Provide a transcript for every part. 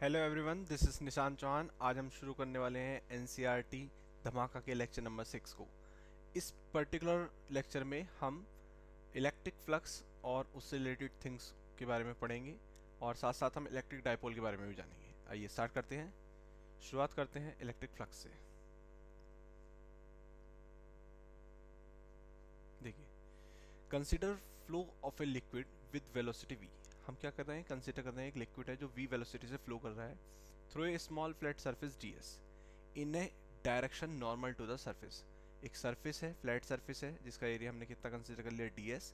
Hello everyone, this is निशान चौहान। आज हम शुरू करने वाले हैं एनसीईआरटी धमाका के लेक्चर नंबर 6 को। इस पर्टिकुलर लेक्चर में हम इलेक्ट्रिक फ्लक्स और उससे रिलेटेड थिंग्स के बारे में पढ़ेंगे और साथ साथ हम इलेक्ट्रिक डायपोल के बारे में भी जानेंगे। आइए स्टार्ट करते हैं। शुरुआत करते हैं इलेक्ट्रिक फ्लक्स से। देखिए, consider flow of a liquid with velocity v। हम क्या कर रहे हैं, कंसिडर कर रहे हैं एक लिक्विड है जो v वेलोसिटी से फ्लो कर रहा है through a small flat surface ds in a direction normal to the surface. एक सरफेस है, फ्लैट सरफेस है, जिसका एरिया हमने कितना कंसिडर कर लिया, ds,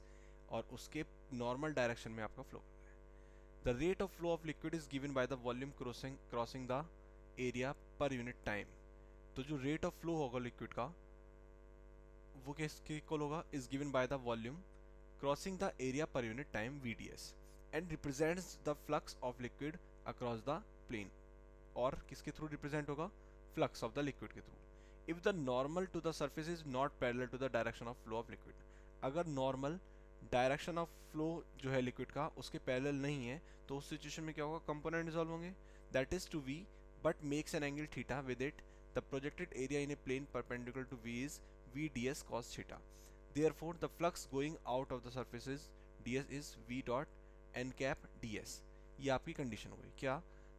और उसके नॉर्मल डायरेक्शन में आपका फ्लो कर रहा है। The rate of flow of liquid is given by the volume crossing the area per unit time. तो जो रेट ऑफ फ्लो होगा लिक्विड का वो किसके इक्वल होगा, is given by the volume crossing the area per unit time VDS and represents the flux of liquid across the plane. और किसके through represent होगा, फ्लक्स ऑफ द लिक्विड के through. If the normal to the surface is not parallel to the direction of flow of liquid. अगर normal direction of flow जो है liquid का उसके parallel नहीं है तो उस सिचुएशन में क्या होगा, कंपोनेंट डिसॉल्व होंगे, that is to V but makes an angle theta with it. The projected area in a plane perpendicular to V is VDS cos theta. Therefore, the flux going out of the surface is ds is v dot n cap ds। ये आपकी condition हो गई। क्या,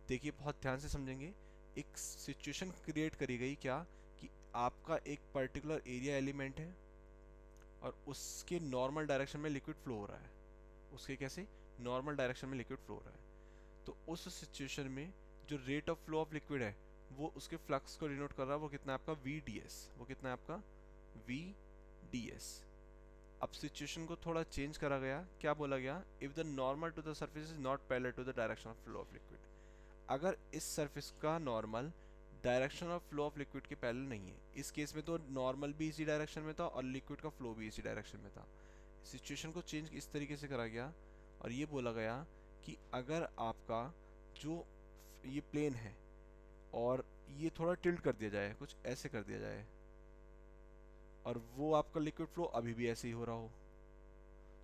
देखिए बहुत ध्यान से समझेंगे। एक सिचुएशन क्रिएट करी गई क्या कि आपका एक पर्टिकुलर एरिया एलिमेंट है और उसके नॉर्मल डायरेक्शन में लिक्विड फ्लो हो रहा है। उसके कैसे, नॉर्मल डायरेक्शन में लिक्विड फ्लो हो रहा है। तो उस सिचुएशन में जो rate of flow of liquid है वो उसके फ्लक्स को डिनोट कर रहा है। वो कितना है आपका, VDS। वो कितना है आपका, VDS। अब सिचुएशन को थोड़ा चेंज करा गया, क्या बोला गया, if the normal to the surface is not parallel to the direction of flow of liquid. अगर इस सरफेस का normal direction of flow of liquid के पैरेलल नहीं है, इस केस में तो नॉर्मल भी इसी डायरेक्शन में था और लिक्विड का फ्लो भी इसी डायरेक्शन में था। सिचुएशन को चेंज इस तरीके से करा गया और ये बोला गया कि अगर आपका जो ये प्लेन है और ये थोड़ा टिल्ट कर दिया जाए, कुछ ऐसे कर दिया जाए, और वो आपका लिक्विड फ्लो अभी भी ऐसे ही हो रहा हो,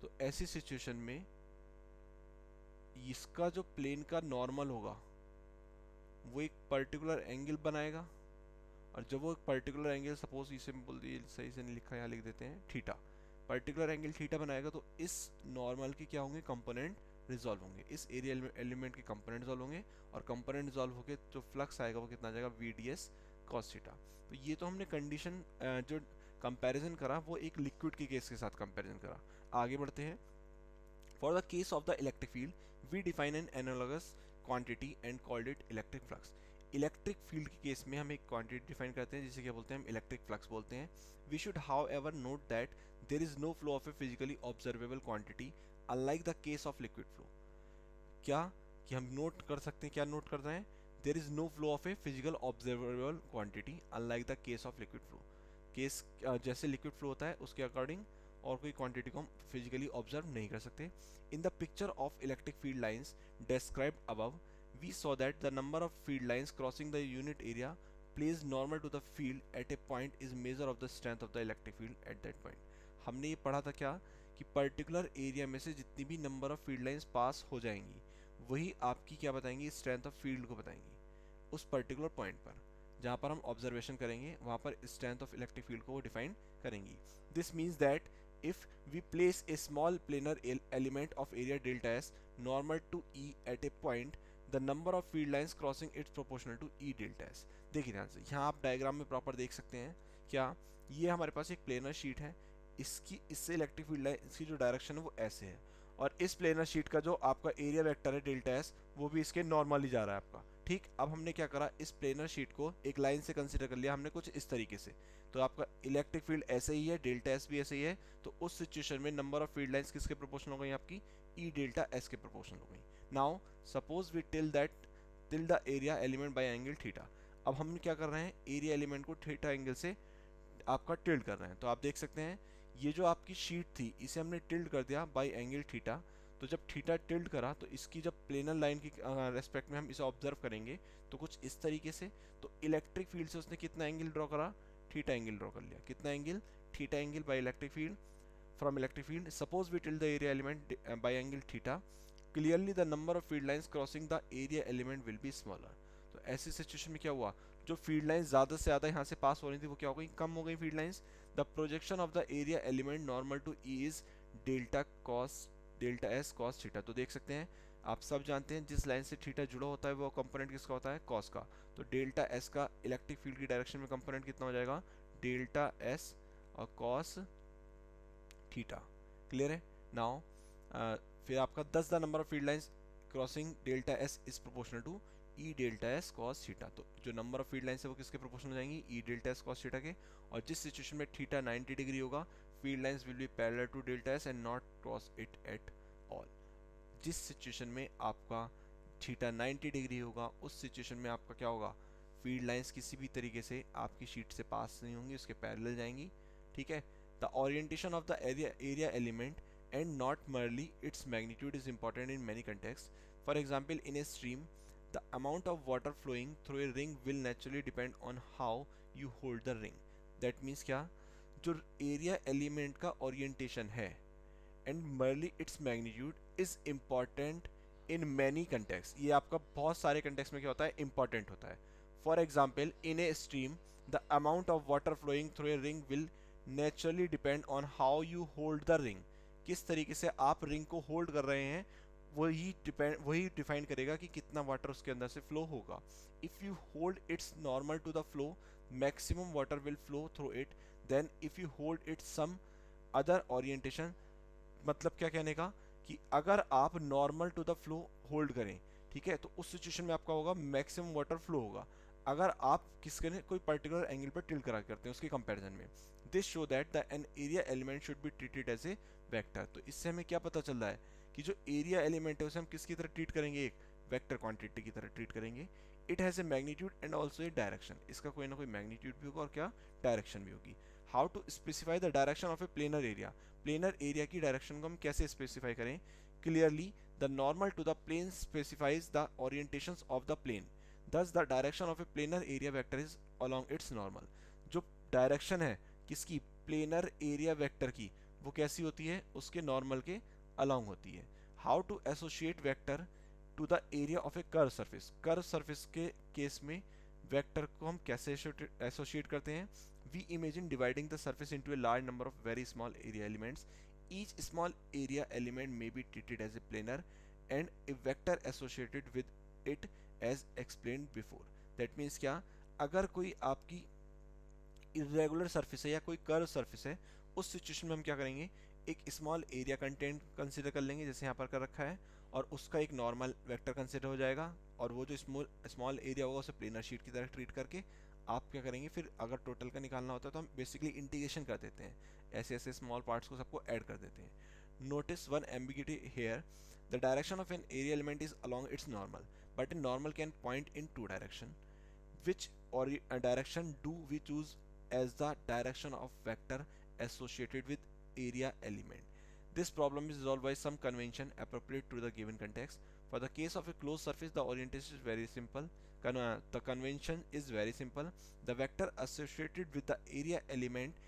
तो ऐसी सिचुएशन में इसका जो प्लेन का नॉर्मल होगा वो एक पर्टिकुलर एंगल बनाएगा। और जब वो एक पर्टिकुलर एंगल, सपोज इसे बोल दिए, सही से नहीं लिखा, यहाँ लिख देते हैं थीटा, पर्टिकुलर एंगल थीटा बनाएगा, तो इस नॉर्मल के क्या होंगे, कंपोनेंट रिजॉल्व होंगे। इस एरिया एलिमेंट के कंपोनेंट रिजॉल्व होंगे और कंपोनेंट रिजॉल्व होकर जो फ्लक्स आएगा वो कितना आ जाएगा, VDS cos थीटा। तो ये तो हमने कंडीशन जो कंपैरिजन करा वो एक लिक्विड के केस के साथ कंपैरिजन करा। आगे बढ़ते हैं। For the case of the electric field we define an analogous quantity and called it electric flux. Electric field के केस में हम एक क्वांटिटी डिफाइन करते हैं जिसे क्या बोलते हैं, हम इलेक्ट्रिक फ्लक्स बोलते हैं। We should however note that there is no flow of a physically observable quantity unlike the case of liquid flow. क्या कि हम नोट कर सकते हैं, क्या नोट कर रहे हैं, there is no flow of a physical observable quantity unlike the case of liquid flow. Case जैसे लिक्विड फ्लो होता है उसके अकॉर्डिंग और कोई क्वांटिटी को हम फिजिकली ऑब्जर्व नहीं कर सकते। In the picture of electric field lines described above we saw that the number of field lines crossing the unit area place normal to the field at a point is measure of the strength of the electric field at that point. हमने ये पढ़ा था क्या कि particular area में से जितनी भी number of field lines pass हो जाएंगी वही आपकी क्या बताएंगी, स्ट्रेंथ ऑफ फील्ड को बताएंगी। उस पर्टिकुलर पॉइंट पर जहाँ पर हम ऑब्जर्वेशन करेंगे वहाँ पर स्ट्रेंथ ऑफ इलेक्ट्रिक फील्ड को डिफाइन करेंगी। This means that if we place a small planar element of area delta s normal to E at a point, the number of field lines crossing it's proportional to E delta s। देखिए ध्यान से, यहाँ आप diagram में proper देख सकते हैं क्या, ये हमारे पास एक प्लेनर शीट है, इससे इलेक्ट्रिक फील्ड लाइन, इसकी जो डायरेक्शन है वो ऐसे है, और इस प्लेनर शीट का जो आपका एरिया वेक्टर है डेल्टा एस वो भी इसके नॉर्मली जा रहा है आपका। ठीक, अब हमने क्या करा, इस प्लेनर शीट को एक लाइन से कंसीडर कर लिया हमने कुछ इस तरीके से, तो आपका इलेक्ट्रिक फील्ड ऐसे ही है, डेल्टा एस भी ऐसे ही है। तो उस सिचुएशन में नंबर ऑफ फील्ड लाइंस किसके प्रोपोर्शनल हो गई, आपकी ई डेल्टा एस के प्रोपोर्शनल हो गई। Now suppose we tilt the area element by angle theta. अब हम क्या कर रहे हैं, एरिया एलिमेंट को थीटा एंगल से आपका टिल्ड कर रहे हैं। तो आप देख सकते हैं ये जो आपकी शीट थी इसे हमने टिल्ड कर दिया बाय एंगल थीटा। तो जब थीटा टिल्ड करा तो इसकी जब प्लेनर लाइन की रेस्पेक्ट में हम इसे ऑब्जर्व करेंगे तो कुछ इस तरीके से, तो इलेक्ट्रिक फील्ड से उसने कितना एंगल ड्रॉ करा, थीटा एंगल ड्रॉ कर लिया। कितना angle, theta angle by electric field from electric field. Suppose we tilted the area element by angle theta clearly the number of field lines crossing the area element will be smaller. तो ऐसी situation में क्या हुआ, जो field lines ज़्यादा से ज़्यादा यहाँ से पास हो रही थी वो क्या हो गई, कम हो गई field lines. The projection of the area element normal to E is delta S cos theta. तो देख सकते हैं, आप सब जानते हैं जिस लाइन से थीटा जुड़ा होता है वो कंपोनेंट किसका होता है, कॉस का. तो डेल्टा एस का इलेक्ट्रिक फील्ड की डायरेक्शन में कंपोनेंट कितना हो जाएगा, डेल्टा एस और कॉस थीटा. क्लियर है. नाउ फिर आपका 10 the number of field lines crossing delta S is proportional to E delta S cos theta. तो जो नंबर ऑफ फील्ड लाइंस है वो किसके प्रोपोर्शनल हो जाएंगी, E delta S cos theta के. और जिस सिचुएशन में थीटा 90 डिग्री होगा, field lines will be parallel to delta S and not cross it at all. जिस सिचुएशन में आपका थीटा 90 डिग्री होगा, उस सिचुएशन में आपका क्या होगा, फील्ड लाइंस किसी भी तरीके से आपकी शीट से पास नहीं होंगी, उसके पैरेलल जाएंगी. ठीक है. The orientation of the area element and not merely its magnitude is important in many contexts. For example, in a stream, the amount of water flowing through a ring will naturally depend on how you hold the ring. That means क्या, जो area element का orientation है and merely its magnitude is important in many contexts. ये आपका बहुत सारे context में क्या होता है, important होता है. For example, in a stream, the amount of water flowing through a ring will naturally depend on how you hold the ring. किस तरीके से आप रिंग को होल्ड कर रहे हैं वही डिफाइन करेगा कि कितना वाटर उसके अंदर से फ्लो होगा. If you hold its normal to the flow, maximum water will flow through it. Then if you hold it some other orientation, मतलब क्या कहने का, कि अगर आप normal to the flow hold करें, ठीक है, तो उस सिचुएशन में आपका होगा मैक्सिमम वाटर फ्लो होगा. अगर आप किसके कोई पर्टिकुलर एंगल पर टिल्ट करा करते हैं उसके कंपैरिजन में. This show that the an area element should be treated as a vector. तो इससे हमें क्या पता चल रहा है कि जो एरिया एलिमेंट है उसे हम किसकी तरह ट्रीट करेंगे, एक वेक्टर क्वांटिटी की तरह ट्रीट करेंगे. It has a magnitude and also a direction. इसका कोई ना कोई मैग्नीट्यूड भी होगा और क्या, डायरेक्शन भी होगी. How to specify the direction of a planar area. Planar area की डायरेक्शन को हम कैसे स्पेसिफाई करें. Clearly the normal to the plane specifies the orientations of the plane. Thus the direction of a planar area vector is along its normal. जो direction है किसकी, planar area vector की, वो कैसी होती है, उसके नॉर्मल के अलोंग होती है. How to associate vector to the area of a curve surface. Curve surface के केस में वेक्टर को हम कैसे एसोसिएट करते हैं. We imagine dividing the surface into a large number of very small area elements. Each small area element may be treated as a planar and a vector associated with it as explain before. That means क्या, अगर कोई आपकी irregular surface है या कोई curve surface है, उस situation में हम क्या करेंगे, एक स्मॉल एरिया कंटेंट कंसिडर कर लेंगे जैसे यहाँ पर कर रखा है, और उसका एक नॉर्मल वेक्टर कंसिडर हो जाएगा, और वो जो स्मॉल एरिया होगा उसे प्लेनर शीट की तरह ट्रीट करके आप क्या करेंगे, फिर अगर टोटल का निकालना होता है तो हम बेसिकली इंटीग्रेशन कर देते हैं, ऐसे ऐसे स्मॉल पार्ट्स को सबको ऐड कर देते हैं. Notice one ambiguity here. The direction of an area element is along its normal, but a normal can point in two directions. Which direction do we choose as the direction of vector associated with area element? This problem is resolved by some convention appropriate to the given context. For the case of a closed surface, the orientation is very simple. The convention is very simple. The vector associated with the area element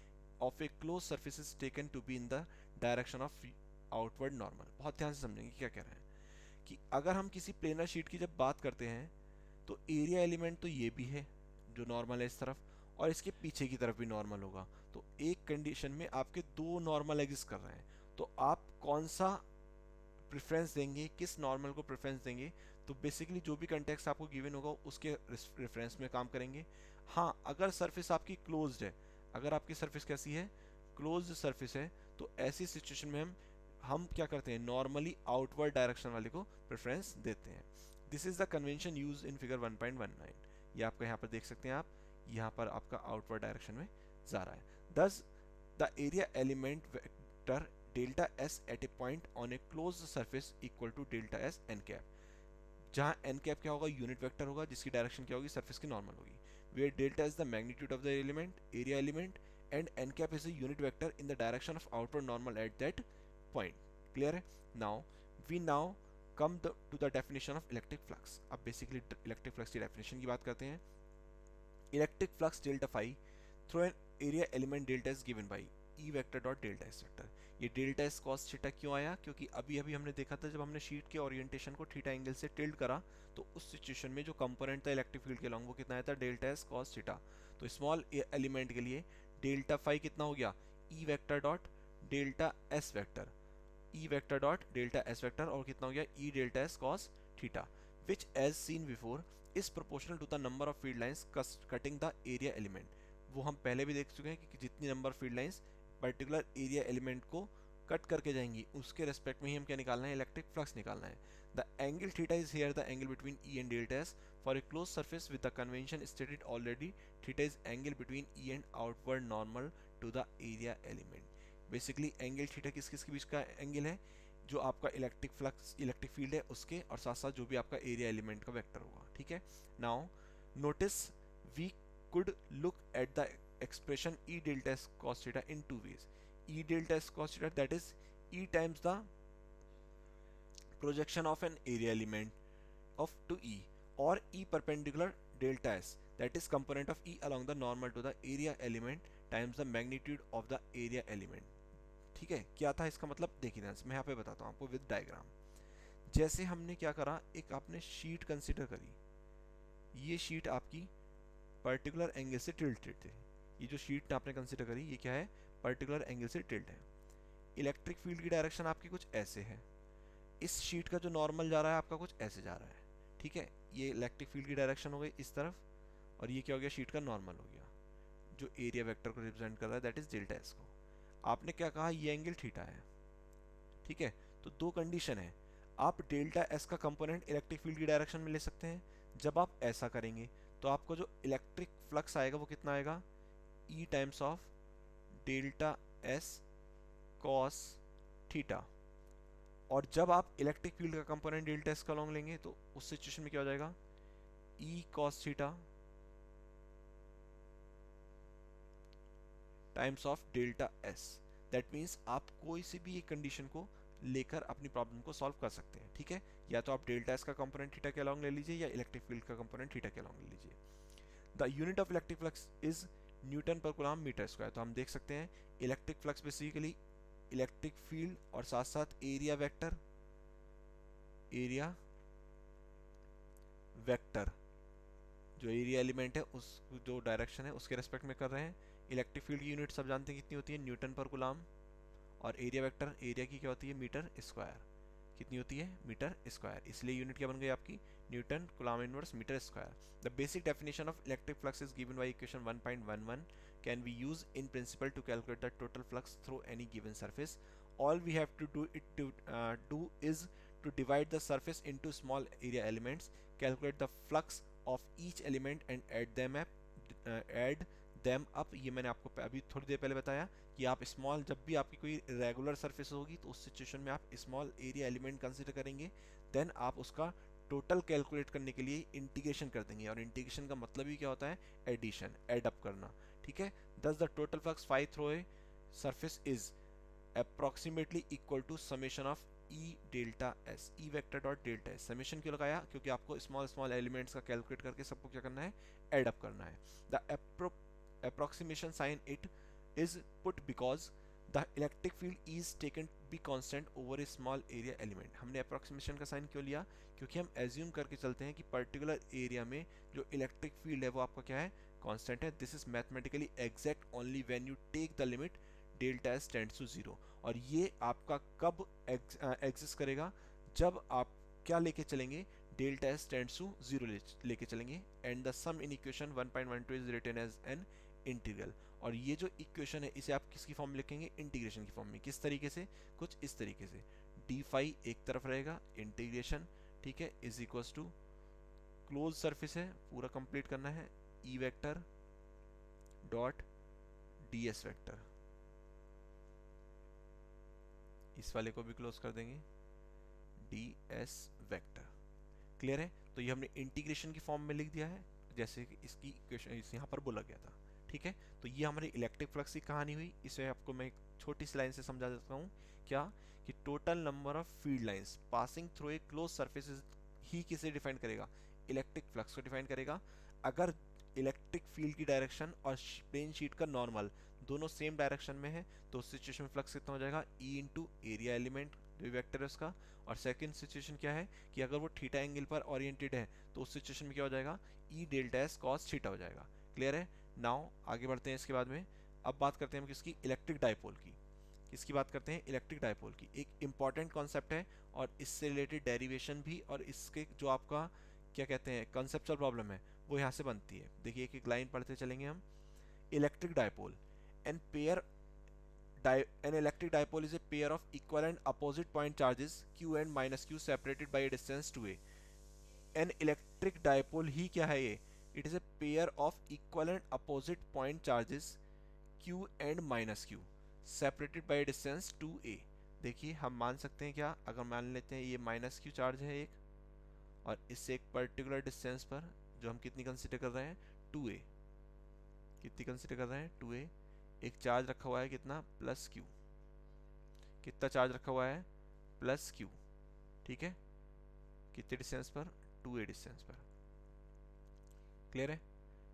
of a closed surface is taken to be in the direction of outward normal. बहुत ध्यान से समझेंगे क्या कह रहे हैं, कि अगर हम किसी प्लेनर शीट की जब बात करते हैं तो एरिया एलिमेंट तो ये भी है जो नॉर्मल है इस तरफ, और इसके पीछे की तरफ भी नॉर्मल होगा. तो एक कंडीशन में आपके दो नॉर्मल एग्जिस्ट कर रहे हैं, तो आप कौन सा प्रेफरेंस देंगे, किस नॉर्मल को प्रेफरेंस देंगे. तो बेसिकली जो भी कंटेक्स्ट आपको गिवन होगा उसके रेफरेंस में काम करेंगे. हाँ, अगर सरफेस आपकी क्लोज्ड है, अगर आपकी सरफेस कैसी है, क्लोज्ड सरफेस है, तो ऐसी सिचुएशन में हम क्या करते हैं, नॉर्मली आउटवर्ड डायरेक्शन वाले को प्रेफरेंस देते हैं. This is the convention use in figure 1.19. ये आपका यहाँ पर देख सकते हैं आप, यहाँ पर आपका आउटवर्ड डायरेक्शन में जा रहा है. Thus the area element vector delta S at a point on a closed surface equal to delta S n cap, जहाँ एन कैप क्या होगा, यूनिट वेक्टर होगा जिसकी डायरेक्शन क्या होगी, सरफेस की नॉर्मल होगी. Where delta is the magnitude of the element area element and n cap is a unit vector in the direction of outward normal at that point. Clear है. We now come to the definition of electric flux. अब basically electric flux की definition की बात करते हैं. Electric flux delta phi through an area element delta is given by E vector dot delta S vector. ये delta S cos theta क्यों आया, क्योंकि अभी अभी हमने देखा था जब हमने शीट के ओरिएंटेशन को थीटा एंगल से टिल्ट करा तो उस सिचुएशन में जो कंपोनेंट था इलेक्ट्रिक फील्ड के अलॉन्ग वो कितना आया था, डेल्टा एस कॉस थीटा। तो स्मॉल एलिमेंट के लिए डेल्टा फाई कितना हो गया, E vector dot delta S vector, E vector dot delta S vector, और कितना हो गया E delta S cos theta, which as seen before is proportional to the number of field lines cutting the area element. वो हम पहले भी देख चुके हैं कि जितनी number field lines particular area element को कट करके जाएंगी उसके रेस्पेक्ट में ही हम क्या निकालना है, इलेक्ट्रिक फ्लक्स निकालना है। The angle theta is here the angle between E and delta S for a close surface with the convention stated already, theta is angle between E and outward normal to the area element. Basically angle theta किस किस के बीच का angle है, जो आपका electric flux electric field है उसके, और साथ साथ जो भी आपका एरिया एलिमेंट का वेक्टर होगा। ठीक है, now notice we could look at the expression E delta S cos theta in two ways. E delta S cos theta, that is E times the projection of an area element of to E, or E perpendicular delta S, that is component of E along the normal to the area element times the magnitude of the area element. ठीक है, क्या था इसका मतलब देखिए ध्यान से, मैं यहाँ पे बताता हूँ आपको विद डायग्राम। जैसे हमने क्या करा, एक आपने शीट कंसिडर करी, ये शीट आपकी पर्टिकुलर एंगल से टिल्टेड थी। ये जो शीट आपने कंसिडर करी ये क्या है, पर्टिकुलर एंगल से टिल्ट है। इलेक्ट्रिक फील्ड की डायरेक्शन आपकी कुछ ऐसे है, इस शीट का जो नॉर्मल जा रहा है आपका कुछ ऐसे जा रहा है। ठीक है, ये इलेक्ट्रिक फील्ड की डायरेक्शन हो गई इस तरफ, और ये क्या हो गया, शीट का नॉर्मल हो गया जो एरिया वेक्टर को रिप्रेजेंट कर रहा है, दैट इज डेल्टा एस को। आपने क्या कहा, ये एंगल थीटा है। ठीक है, तो दो कंडीशन है, आप डेल्टा एस का कंपोनेंट इलेक्ट्रिक फील्ड की डायरेक्शन में ले सकते हैं। जब आप ऐसा करेंगे तो आपको जो इलेक्ट्रिक फ्लक्स आएगा वो कितना आएगा, E times of delta S cos theta. और जब आप इलेक्ट्रिक फील्ड का कंपोनेंट डेल्टा एस का लॉन्ग लेंगे तो उस सिचुएशन में क्या हो जाएगा, E cos theta times of delta S. That means आप कोई सी भी एक कंडीशन को लेकर अपनी प्रॉब्लम को सॉल्व कर सकते हैं। ठीक है, या तो आप डेल्टा एस का कंपोनेंट थीटा के अलॉन्ग ले लीजिए या इलेक्ट्रिक फील्ड का कंपोनेंट थीटा के अलॉन्ग ले लीजिए। The unit of electric flux is Newton पर कूलम मीटर स्क्वायर। तो हम देख सकते हैं electric flux basically electric field और साथ साथ एरिया वेक्टर, एरिया वेक्टर जो एरिया एलिमेंट है उस जो डायरेक्शन है उसके रेस्पेक्ट में कर रहे हैं। इलेक्ट्रिक फील्ड की यूनिट सब जानते हैं कितनी होती है, न्यूटन पर कूलम, और एरिया वेक्टर एरिया की क्या होती है, मीटर स्क्वायर। कितनी होती है, मीटर स्क्वायर, इसलिए यूनिट क्या बन गई आपकी, Newton coulomb inverse metre square. The basic definition of electric flux is given by equation 1.11 can be used in principle to calculate the total flux through any given surface. All we have to do is to divide the surface into small area elements, calculate the flux of each element and add them up। ये मैंने आपको अभी थोड़ी देर पहले बताया कि आप small, जब भी आपकी कोई रेगुलर सरफेस होगी तो उस सिचुएशन में आप स्मॉल एरिया एलिमेंट कंसिडर करेंगे, देन आप उसका टोटल कैलकुलेट करने के लिए इंटीग्रेशन कर देंगे। और इंटीग्रेशन का मतलब ही क्या होता है, एडिशन, एड अप करना। ठीक है, thus the total flux phi through a surface is approximately equal to summation of E delta S, E vector dot delta S। Summation क्यों लगाया, क्योंकि आपको स्मॉल स्मॉल एलिमेंट्स का कैलकुलेट करके सबको क्या करना है, एड अप करना है। The approximation sign it is put because the electric field is taken to be constant over a small area element। हमने approximation का साइन क्यों लिया, क्योंकि हम एज्यूम करके चलते हैं कि पर्टिकुलर एरिया में जो इलेक्ट्रिक फील्ड है वो आपका क्या है, कांस्टेंट है। This is mathematically exact only when you take the limit delta S tends to zero. और ये आपका कब एग्जिस्ट करेगा, जब आप क्या लेके चलेंगे, delta S tends to zero लेके चलेंगे। And the sum in equation 1.12 is written as an integral. और ये जो इक्वेशन है इसे आप किसकी फॉर्म में लिखेंगे, इंटीग्रेशन की फॉर्म में। किस तरीके से, कुछ इस तरीके से, डी फाई एक तरफ रहेगा इंटीग्रेशन, ठीक है, is equals to close surface है पूरा कंप्लीट करना है, E vector dot D S vector, इस वाले को भी क्लोज कर देंगे, डी एस वेक्टर। क्लियर है, तो ये हमने इंटीग्रेशन की फॉर्म में लिख दिया है जैसे कि इसकी इक्वेशन यहाँ पर बोला गया था। ठीक है, तो ये हमारी इलेक्ट्रिक फ्लक्स की कहानी हुई। इसे आपको मैं एक छोटी सी लाइन से समझा देता हूँ, क्या कि total number of field lines passing through a close surface ही किसे डिफाइन करेगा, इलेक्ट्रिक फ्लक्स को डिफाइन करेगा। अगर इलेक्ट्रिक फील्ड की डायरेक्शन और प्लेन शीट का नॉर्मल दोनों सेम डायरेक्शन में है, तो उस सिचुएशन में फ्लक्स कितना हो जाएगा, ई इंटू एरिया एलिमेंट जो वेक्टर है उसका। और सेकंड सिचुएशन क्या है कि अगर वो थीटा एंगल पर ओरिएंटेड है तो उस सिचुएशन में क्या हो जाएगा, ई डेल्टा एस कॉस थीटा हो जाएगा। क्लियर है। नाउ आगे बढ़ते हैं इसके बाद में। अब बात करते हैं हम किसकी, इलेक्ट्रिक डाइपोल की। किसकी बात करते हैं, इलेक्ट्रिक डाइपोल की। एक इंपॉर्टेंट कॉन्सेप्ट है और इससे रिलेटेड डेरिवेशन भी, और इसके जो आपका क्या कहते हैं कंसेप्चुअल प्रॉब्लम है वो यहाँ से बनती है। देखिए एक एक लाइन पढ़ते चलेंगे हम। Electric dipole, an pair an electric dipole is a pair of equal and opposite point charges q and minus q separated by a distance 2a. an electric dipole ही क्या है ये, it is a pair of equal and opposite point charges q and minus q separated by a distance 2a. देखिए हम मान सकते हैं क्या, अगर मान लेते हैं ये माइनस क्यू चार्ज है एक, और इससे एक पर्टिकुलर डिस्टेंस पर जो हम कितनी कंसिडर कर रहे हैं, 2a, कितनी कंसिडर कर रहे हैं 2a, एक चार्ज रखा हुआ है कितना, प्लस क्यू, कितना चार्ज रखा हुआ है, प्लस क्यू, ठीक है, कितने डिस्टेंस पर, 2a डिस्टेंस पर। क्लियर है।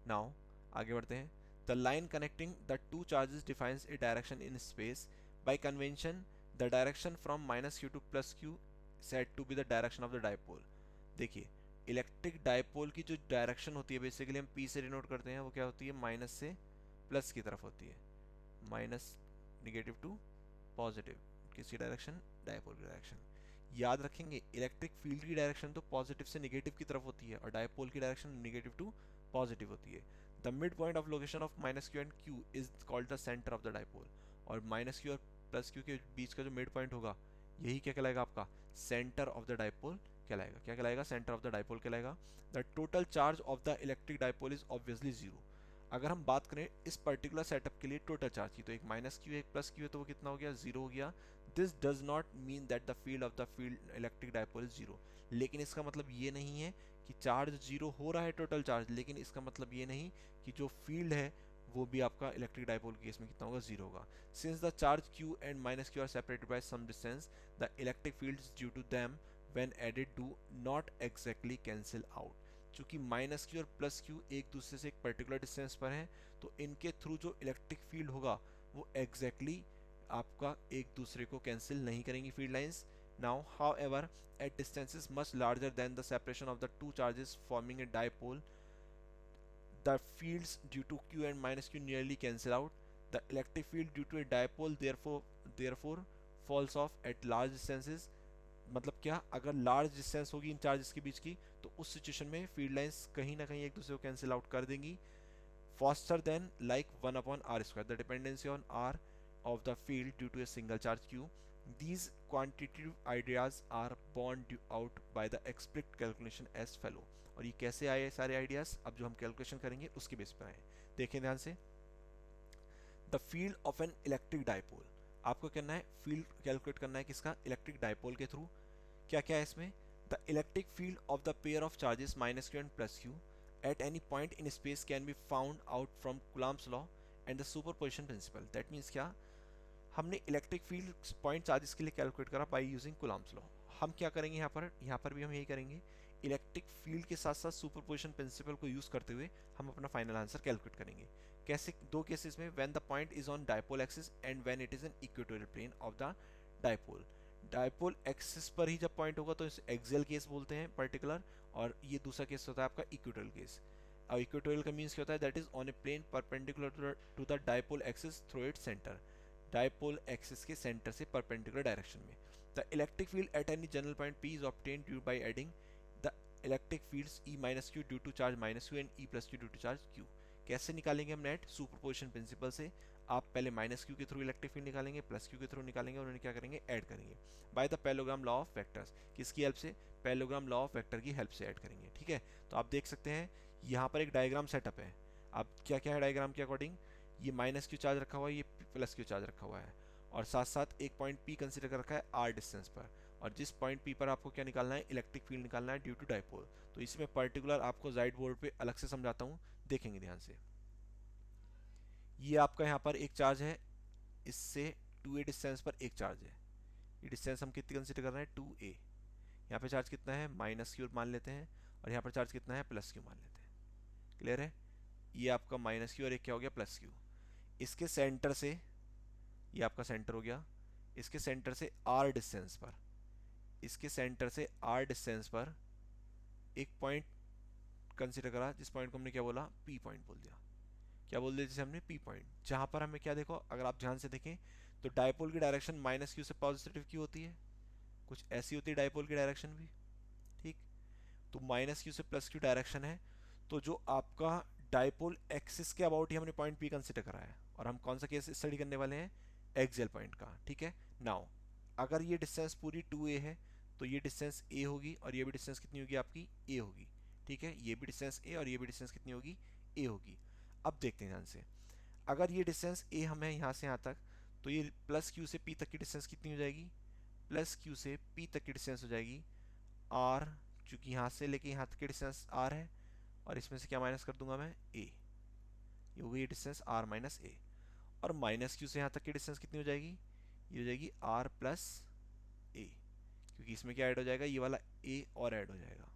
नाउ आगे बढ़ते हैं। The line connecting the two charges defines a direction in space by convention, the direction from minus Q to plus Q said to be the direction of the dipole. देखिए electric dipole की जो direction होती है basically हम P से denote करते हैं, वो क्या होती है, माइनस से प्लस की तरफ होती है, माइनस नेगेटिव टू पॉजिटिव, किसकी डायरेक्शन, डायपोल की डायरेक्शन। याद रखेंगे इलेक्ट्रिक फील्ड की डायरेक्शन तो पॉजिटिव से नेगेटिव की तरफ होती है और डायपोल की डायरेक्शन नेगेटिव टू पॉजिटिव होती है। The mid point of location of minus Q and Q is called the centre of the dipole. और माइनस क्यू और प्लस क्यू के बीच का जो मिड पॉइंट होगा यही क्या कहलाएगा आपका, सेंटर ऑफ द डायपोल कहलाएगा। क्या कहलाएगा, सेंटर ऑफ द डायपोल कहलाएगा। The total charge of the electric dipole is obviously zero. अगर हम बात करें इस पर्टिकुलर सेटअप के लिए टोटल चार्ज की, तो एक माइनस क्यू एक प्लस क्यू है तो वो कितना हो गया, जीरो हो गया। This does not mean that the field of the field electric dipole is zero. लेकिन इसका मतलब ये नहीं है कि चार्ज जीरो हो रहा है टोटल चार्ज, लेकिन इसका मतलब ये नहीं कि जो फील्ड है वो भी आपका इलेक्ट्रिक डायपोल केस में कितना होगा, जीरो होगा। Since the charge Q and minus Q are separated by some distance, the electric fields due to them when added do not exactly cancel out. चूंकि माइनस क्यू और plus Q एक दूसरे से एक पर्टिकुलर डिस्टेंस पर हैं, तो इनके थ्रू जो इलेक्ट्रिक फील्ड होगा वो एग्जैक्टली आपका एक दूसरे को कैंसिल नहीं करेंगी field lines. Now however at distances much larger than the separation of the two charges forming a dipole, the fields due to q and minus q nearly cancel out. The electric field due to a dipole therefore falls off at large distances. मतलब क्या, अगर large distance होगी इन charges के बीच की तो उस situation में field lines कहीं ना कहीं एक दूसरे को कैंसिल आउट कर देंगी। Faster than like 1/r², the dependency on R of the field due to a single charge q. These quantitative ideas are borne out by the explicit calculation as follow. और ये कैसे आए सारे ideas, अब जो हम कैलकुलेशन करेंगे उसके बेस पर आए। देखें ध्यान से। The field of an electric dipole, आपको करना है फील्ड कैलकुलेट करना है किसका, इलेक्ट्रिक डायपोल के थ्रू। क्या क्या है इसमें, the electric field of the pair of charges minus Q and plus Q at any point in space can be found out from Coulomb's law and the superposition principle. That means क्या, हमने electric field point charges के लिए calculate करा by using कुलम्ब्स law. हम क्या करेंगे यहाँ पर भी हम यही करेंगे, इलेक्ट्रिक फील्ड के साथ साथ सुपरपोजिशन प्रिंसिपल को यूज करते हुए हम अपना फाइनल आंसर कैलकुलेट करेंगे। कैसे, दो केसेस में, when the point is on dipole axis and when it is an equatorial plane of the dipole. Dipole axis पर ही जब पॉइंट होगा तो इसे एक्सियल केस बोलते हैं पर्टिकुलर, और ये दूसरा केस होता है आपका इक्वेटोरियल केस। और इक्वेटोरियल का मीन्स क्या होता है, that is on a plane perpendicular to the dipole axis through its centre, dipole axis के सेंटर से परपेंडिकुलर डायरेक्शन में। The electric field at any general point P is obtained due by adding the electric fields E minus Q due to charge minus Q and E plus Q due to charge Q. कैसे निकालेंगे हम net, superposition principle से। आप पहले minus Q के through electric field निकालेंगे, plus Q के through निकालेंगे, और उन्हें क्या करेंगे, ऐड करेंगे by the parallelogram law of vectors. किसकी हेल्प से, पैरेललोग्राम लॉ ऑफ वेक्टर की हेल्प से ऐड करेंगे। ठीक है, तो आप देख सकते हैं यहाँ पर एक डायग्राम सेटअप है। अब क्या क्या है डायग्राम के अकॉर्डिंग, ये माइनस क्यू चार्ज रखा हुआ है, ये प्लस क्यू चार्ज रखा हुआ है, और साथ साथ एक पॉइंट पी कंसीडर कर रखा है आर डिस्टेंस पर, और जिस पॉइंट पी पर आपको क्या निकालना है, इलेक्ट्रिक फील्ड निकालना है ड्यू टू डायपोल। तो इसमें पर्टिकुलर आपको जाइड बोर्ड पे अलग से समझाता हूँ, देखेंगे ध्यान से। ये आपका यहाँ पर एक चार्ज है, इससे 2a डिस्टेंस पर एक चार्ज है। ये डिस्टेंस हम कितनी कंसीडर कर रहे हैं, 2a। यहाँ पे चार्ज कितना है, माइनस क्यू मान लेते हैं, और यहाँ पर चार्ज कितना है, प्लस क्यू मान लेते हैं। क्लियर है, ये आपका माइनस क्यू और एक क्या हो गया, प्लस क्यू। इसके सेंटर से, ये आपका सेंटर हो गया, इसके सेंटर से आर डिस्टेंस पर, इसके सेंटर से आर डिस्टेंस पर एक पॉइंट कंसिडर करा, जिस पॉइंट को हमने क्या बोला, पी पॉइंट बोल दिया। क्या बोल दिया जैसे हमने, पी पॉइंट, जहां पर हमें क्या, देखो अगर आप ध्यान से देखें तो डायपोल की डायरेक्शन माइनस क्यू से पॉजिटिव क्यू होती है, कुछ ऐसी होती है डायपोल की डायरेक्शन भी, ठीक। तो माइनस क्यू से प्लस क्यू डायरेक्शन है, तो जो आपका डायपोल एक्सिस के अबाउट ही हमने पॉइंट पी कंसिडर करा है, और हम कौन सा केस स्टडी करने वाले हैं, एक्सियल पॉइंट का, ठीक है। नाउ अगर ये डिस्टेंस पूरी 2a है तो ये डिस्टेंस a होगी, और ये भी डिस्टेंस कितनी होगी आपकी, a होगी, ठीक है। ये भी डिस्टेंस a और ये भी डिस्टेंस कितनी होगी, a होगी। अब देखते हैं ध्यान से, अगर ये डिस्टेंस a हमें यहाँ से यहाँ तक, तो ये प्लस क्यू से p तक की डिस्टेंस कितनी हो जाएगी, प्लस क्यू से p तक की डिस्टेंस हो जाएगी r, चूंकि यहाँ से लेके यहाँ तक की डिस्टेंस r है, और इसमें से क्या माइनस कर दूंगा मैं, a, ये हो गई डिस्टेंस r माइनस a। और माइनस क्यू से यहाँ तक की डिस्टेंस कितनी हो जाएगी, ये हो जाएगी r प्लस a, क्योंकि इसमें क्या ऐड हो जाएगा, ये वाला a और ऐड हो जाएगा,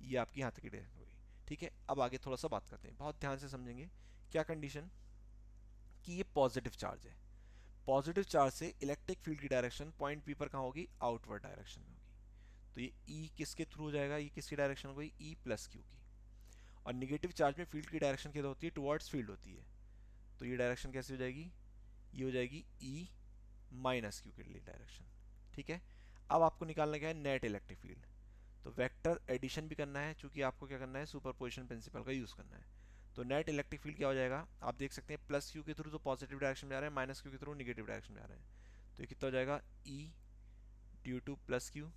ये आपकी यहाँ तक की डिस्टेंस हो गई, ठीक है। अब आगे थोड़ा सा बात करते हैं, बहुत ध्यान से समझेंगे। क्या कंडीशन, कि ये पॉजिटिव चार्ज है, पॉजिटिव चार्ज से इलेक्ट्रिक फील्ड की डायरेक्शन पॉइंट पी पर कहाँ होगी, आउटवर्ड डायरेक्शन में होगी। तो ये ई किसके थ्रू हो जाएगा, ये किसकी डायरेक्शन होगी, ई प्लस क्यू की। और निगेटिव चार्ज में फील्ड की डायरेक्शन क्या होती है, टुवर्ड्स फील्ड होती है। तो ये डायरेक्शन कैसे हो जाएगी, ये हो जाएगी ई माइनस क्यू के लिए डायरेक्शन, ठीक है। अब आपको निकालना क्या है, नेट इलेक्ट्रिक फील्ड। तो वेक्टर एडिशन भी करना है, चूंकि आपको क्या करना है, सुपरपोजिशन प्रिंसिपल का यूज करना है। तो नेट इलेक्ट्रिक फील्ड क्या हो जाएगा, आप देख सकते हैं प्लस क्यू के थ्रू तो पॉजिटिव डायरेक्शन में जा रहे हैं, माइनस क्यू के थ्रू निगेटिव डायरेक्शन में जा रहे हैं। तो ये कितना हो जाएगा, E due to plus Q,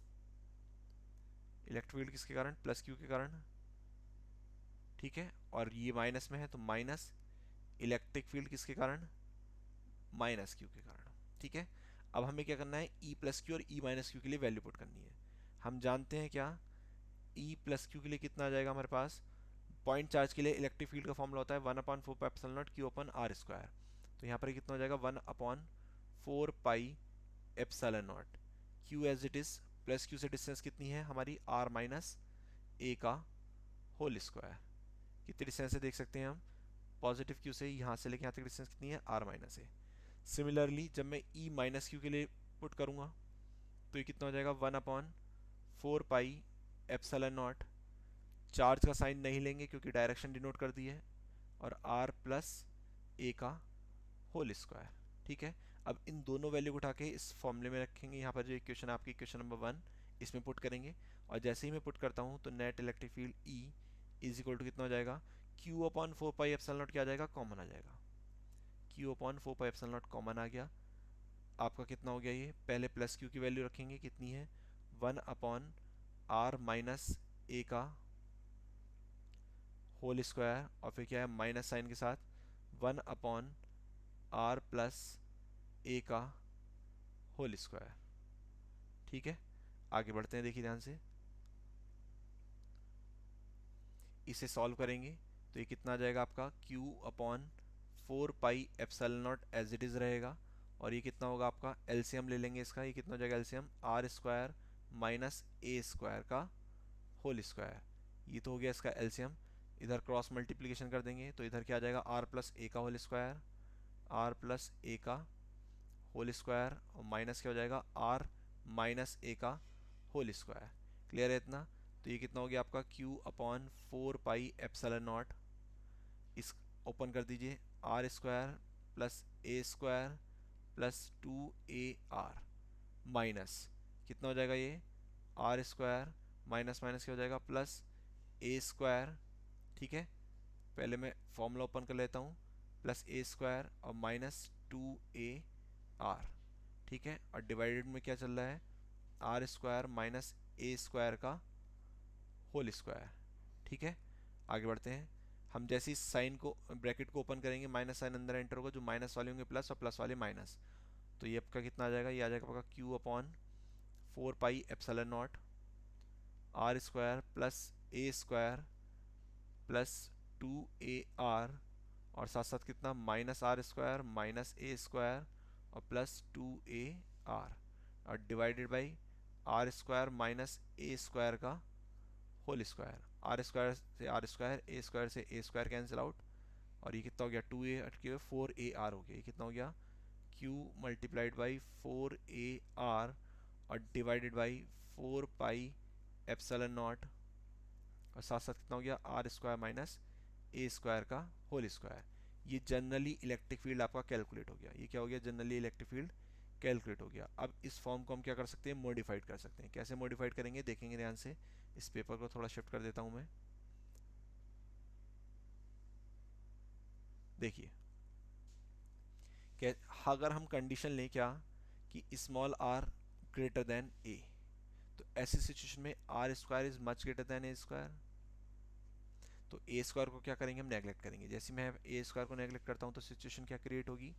electric field किसके कारण, प्लस क्यू के कारण, ठीक है। और ये माइनस में है तो माइनस इलेक्ट्रिक फील्ड किसके कारण, माइनस क्यू के कारण, ठीक है। अब हमें क्या करना है, ई प्लस क्यू और ई माइनस क्यू के लिए वैल्यू पुट करनी है। हम जानते हैं क्या, ई प्लस क्यू के लिए कितना आ जाएगा हमारे पास, पॉइंट चार्ज के लिए इलेक्ट्रिक फील्ड का फॉर्मूला होता है 1/4 क्यू अपन आर स्क्वायर। तो यहाँ पर कितना हो जाएगा, 1/4 pi epsilon naught, Q as it is, plus Q से डिस्टेंस कितनी है हमारी, आर माइनस ए का होल स्क्वायर। कितनी डिस्टेंस है देख सकते हैं हम, पॉजिटिव क्यू से यहाँ से लेके यहाँ तक डिस्टेंस कितनी है, आर माइनस ए। सिमिलरली जब मैं ई माइनस क्यू के लिए पुट करूँगा तो ये कितना हो जाएगा, 1/4 पाई एप्सिलॉन नॉट, चार्ज का साइन नहीं लेंगे क्योंकि डायरेक्शन डिनोट कर दी है, और आर प्लस ए का होल स्क्वायर, ठीक है। अब इन दोनों वैल्यू को उठा के इस फॉर्मूले में रखेंगे, यहाँ पर जो इक्वेशन आपकी इक्वेशन नंबर 1, इसमें पुट करेंगे। और जैसे ही मैं पुट करता हूँ तो net electric field E is equal to कितना हो जाएगा, Q/4 पाई एप्सिलॉन नॉट क्या आ जाएगा, कॉमन आ जाएगा, Q/4 pi epsilon naught common आ गया। आपका कितना हो गया, ये पहले प्लस क्यू की वैल्यू रखेंगे, कितनी है, 1/r माइनस ए का होल स्क्वायर, और फिर क्या है माइनस साइन के साथ 1/r प्लस ए का होल स्क्वायर, ठीक है। आगे बढ़ते हैं, देखिए ध्यान से, इसे सॉल्व करेंगे तो ये कितना आ जाएगा आपका, Q/4 pi epsilon naught as it is रहेगा, और ये कितना होगा आपका, एलसीएम ले लेंगे इसका, ये कितना हो जाएगा LCM, r square minus a square का होल स्क्वायर, ये तो हो गया इसका एलसीएम। इधर क्रॉस मल्टीप्लिकेशन कर देंगे तो इधर क्या आ जाएगा, आर प्लस ए का होल स्क्वायर, आर प्लस ए का होल स्क्वायर, और माइनस क्या हो जाएगा, आर माइनस ए का होल स्क्वायर। क्लियर है इतना, तो ये कितना हो गया आपका, Q/4 पाई एप्सिलॉन नॉट, इस ओपन कर दीजिए, r square plus a square plus 2ar minus कितना हो जाएगा, ये आर स्क्वायर माइनस माइनस क्या हो जाएगा, प्लस ए स्क्वायर, ठीक है। पहले मैं फॉर्मूला ओपन कर लेता हूँ, प्लस ए स्क्वायर और माइनस 2ar, ठीक है। और डिवाइडेड में क्या चल रहा है, r square minus a square का होल स्क्वायर, ठीक है। आगे बढ़ते हैं, हम जैसे इस साइन को, ब्रैकेट को ओपन करेंगे, माइनस साइन अंदर एंटर होगा, जो माइनस वाले होंगे प्लस और प्लस वाले माइनस, तो ये आपका कितना आ जाएगा, ये आ जाएगा आपका Q/4 pi epsilon naught r square plus a square plus 2ar, और साथ साथ कितना, minus r square minus a square और प्लस 2ar, और divided by r square minus a square का होल स्क्वायर, आर स्क्वायर से आर स्क्वायर, ए स्क्वायर से a square cancel out, और ये कितना हो गया 2a अटके हुए 4ar हो गया। ये कितना हो गया q मल्टीप्लाइड बाई 4ar और divided by 4 pi epsilon naught और साथ साथ कितना हो गया r square minus a square का होल स्क्वायर। ये जनरली इलेक्ट्रिक फील्ड आपका कैलकुलेट हो गया। ये क्या हो गया जनरली इलेक्ट्रिक फील्ड कैलकुलेट हो गया। अब इस फॉर्म को हम क्या कर सकते हैं मॉडिफाइड कर सकते हैं। कैसे मॉडिफाइड करेंगे देखेंगे ध्यान से। इस पेपर को थोड़ा शिफ्ट कर देता हूं मैं। देखिए अगर हम कंडीशन लें क्या कि small r greater than a, तो ऐसी सिचुएशन में r square is much greater than a square. तो ए स्क्वायर को क्या करेंगे हम नेगलेक्ट करेंगे। जैसे मैं ए स्क्वायर को नेगलेक्ट करता हूँ तो सिचुएशन क्या क्रिएट होगी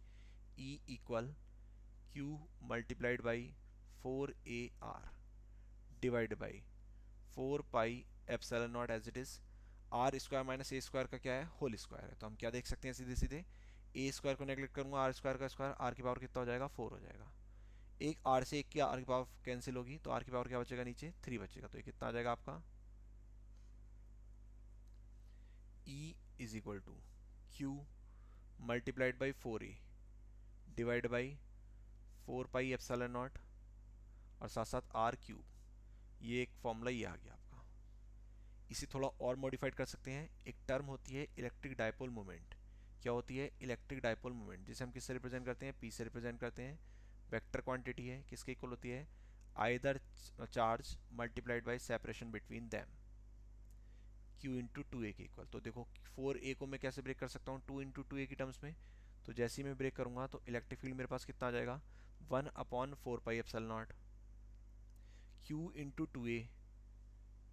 E equal Q multiplied by 4ar divide by 4 pi epsilon naught as it is r square minus a square का क्या है होल स्क्वायर है। तो हम क्या देख सकते हैं सीधे सीधे ए स्क्वायर को नेगलेक्ट करूंगा आर स्क्वायर का स्क्वायर आर की पावर कितना हो जाएगा 4 हो जाएगा। एक आर से एक की आर की पावर कैंसिल होगी तो आर की पावर क्या बचेगा नीचे 3 बचेगा। तो ये कितना आ जाएगा आपका E is equal to Q multiplied by 4a divide by 4 pi epsilon naught और साथ साथ आर क्यूब। ये एक फॉर्मूला ये आ गया आपका। इसे थोड़ा और मॉडिफाइड कर सकते हैं। एक टर्म होती है इलेक्ट्रिक डायपोल मोमेंट। क्या होती है इलेक्ट्रिक डायपोल मोमेंट जिसे हम किससे रिप्रेजेंट करते हैं पी से रिप्रेजेंट करते हैं। वेक्टर क्वांटिटी है किसके इक्वल होती है either charge multiplied by separation between them q into two A के इक्वल। तो देखो 4a को मैं कैसे ब्रेक कर सकता हूँ 2 इंटू टू ए की टर्म्स में। तो जैसे ही मैं ब्रेक करूंगा तो इलेक्ट्रिक फील्ड मेरे पास कितना आ जाएगा 1/4 pi epsilon naught q into two a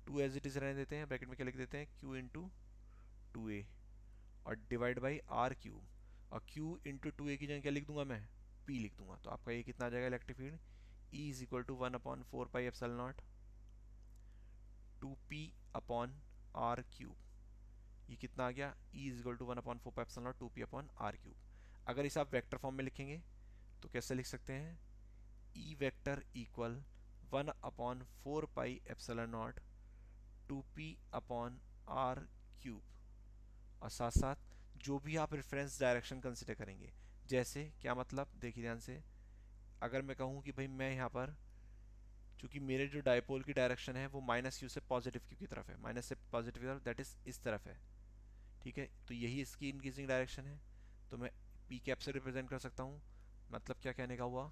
2 as it is रहने देते हैं ब्रैकेट में क्या लिख देते हैं q इंटू टू ए और डिवाइड बाई आर क्यूब और q इंटू टू ए की जगह क्या लिख दूंगा मैं p लिख दूंगा। तो आपका ये कितना आ जाएगा electric field E is equal to 1/4 pi epsilon naught 2p upon r cube. ये कितना आ गया E is equal to 1/4 pi epsilon naught 2p upon r cube. अगर इसे आप वेक्टर फॉर्म में लिखेंगे तो कैसे लिख सकते हैं E vector equal 1/4 pi epsilon naught 2p upon r cube और साथ साथ जो भी आप रेफरेंस डायरेक्शन कंसिडर करेंगे। जैसे क्या मतलब देखिए ध्यान से। अगर मैं कहूँ कि भाई मैं यहाँ पर चूंकि मेरे जो डायपोल की डायरेक्शन है वो माइनस यू से पॉजिटिव क्यू की तरफ है माइनस से पॉजिटिव की तरफ दैट इज इस तरफ है ठीक है। तो यही इसकी इंक्रीजिंग डायरेक्शन है। तो मैं पी कैप से रिप्रेजेंट कर सकता हूँ। मतलब क्या कहने का हुआ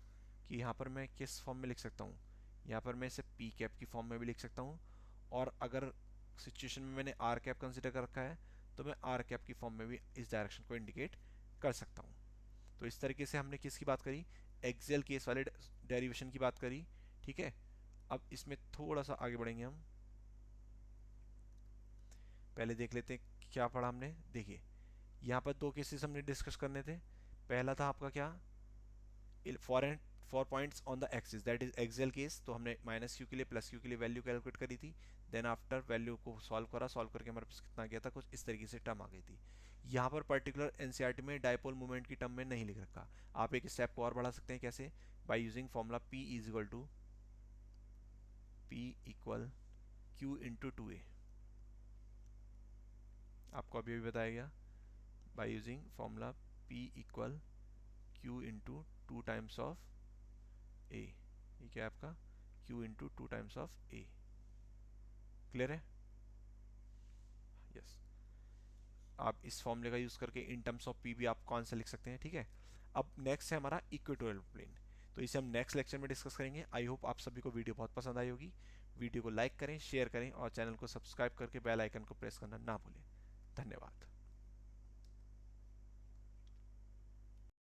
कि यहाँ पर मैं किस फॉर्म में लिख सकता हूँ यहाँ पर मैं इसे पी कैप की फॉर्म में भी लिख सकता हूँ और अगर सिचुएशन में मैंने आर कैप कंसिडर कर रखा है तो मैं आर कैप की फॉर्म में भी इस डायरेक्शन को इंडिकेट कर सकता हूँ। तो इस तरीके से हमने किसकी बात करी एक्सियल केस वाले डेरिवेशन की बात करी ठीक है। अब इसमें थोड़ा सा आगे बढ़ेंगे हम। पहले देख लेते हैं क्या पढ़ा हमने। देखिए यहाँ पर दो केसेस हमने डिस्कस करने थे। पहला था आपका क्या for points on the axis that is axial case. तो हमने माइनस क्यू के लिए प्लस क्यू के लिए वैल्यू कैलकुलेट करी थी। देन आफ्टर वैल्यू को सॉल्व करा सॉल्व करके हमारे पास कितना गया था कुछ इस तरीके से टर्म आ गई थी। यहाँ पर पर्टिकुलर एनसीईआरटी में डायपोल मोमेंट की टर्म में नहीं लिख रखा। आप एक स्टेप को और बढ़ा सकते हैं कैसे by using formula P is equal to P equal Q into two A. आपको अभी भी बताया गया by using formula P equal Q into two times of A. ये क्या है आपका Q into two times of A. Clear है यस। आप इस फॉर्मूले का यूज़ करके इन टर्म्स ऑफ P भी आप कौन सा लिख सकते हैं ठीक है। अब नेक्स्ट है हमारा इक्वेटोरियल प्लेन। तो इसे हम नेक्स्ट लेक्चर में डिस्कस करेंगे। आई होप आप सभी को वीडियो बहुत पसंद आई होगी। वीडियो को लाइक करें शेयर करें और चैनल को सब्सक्राइब करके बेल आइकन को प्रेस करना ना भूलें। धन्यवाद।